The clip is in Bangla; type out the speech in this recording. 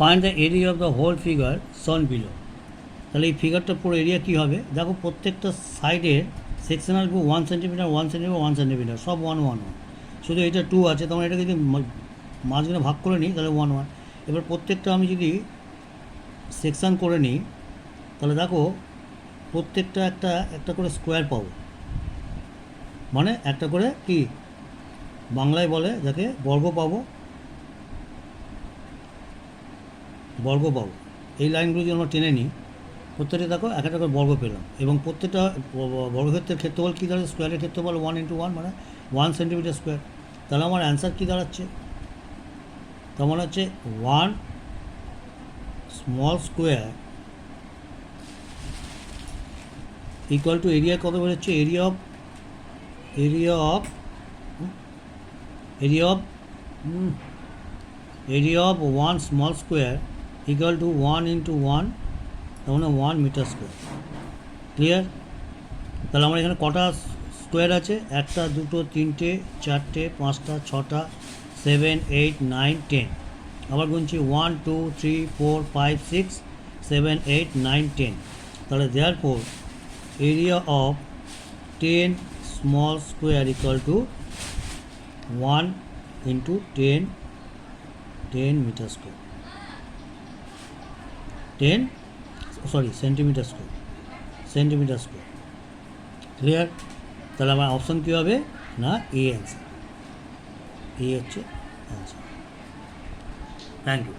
Find the area of the whole figure shown below. তাহলে এই ফিগারটার পুরো এরিয়া কী হবে? দেখো প্রত্যেকটা সাইডের sectional view 1 centimetre 1 centimetre 1 centimetre সব 1 1 1, শুধু এটা 2 আছে, তখন এটা যদি মাঝখানে ভাগ করে নিই তাহলে 1 1। এবার প্রত্যেকটা আমি যদি সেকশান করে নিই তাহলে দেখো প্রত্যেকটা একটা একটা করে স্কোয়ার পাবো, মানে একটা করে কি বাংলায় বলে যাকে বর্গ পাবো, বর্গ পাবো। এই লাইনগুলো যদি আমরা টেনে নিই প্রত্যেকটা দেখো এক একটা করে বর্গ পেলাম, এবং প্রত্যেকটা বর্গক্ষেত্রের ক্ষেত্রফল কী দাঁড়াচ্ছে? স্কোয়ারের ক্ষেত্রফল 1 × 1 মানে 1 সেন্টিমিটার স্কোয়ার। তাহলে আমার অ্যান্সার কী দাঁড়াচ্ছে? তার মানে হচ্ছে 1 small square equal two area কত বেরোচ্ছে? Area of area of area of area of 1 small square equal to 1 × 1, তার মানে 1 মিটার স্কোয়ার। ক্লিয়ার? তাহলে আমার এখানে কটা স্কোয়ার আছে? 1 2 3 4 5 6 7 8 9 10। আবার গুনছি 1 2 3 4 5 6 7 8 9 10। তাহলে therefore area of 10 small square equal to 1 × 10 metre square, 10 centimetre square, centimetre square. Clear? তাহলে আমার অপশান কী হবে? না এ অ্যান্সার, এ হচ্ছে অ্যান্সার। Thank you.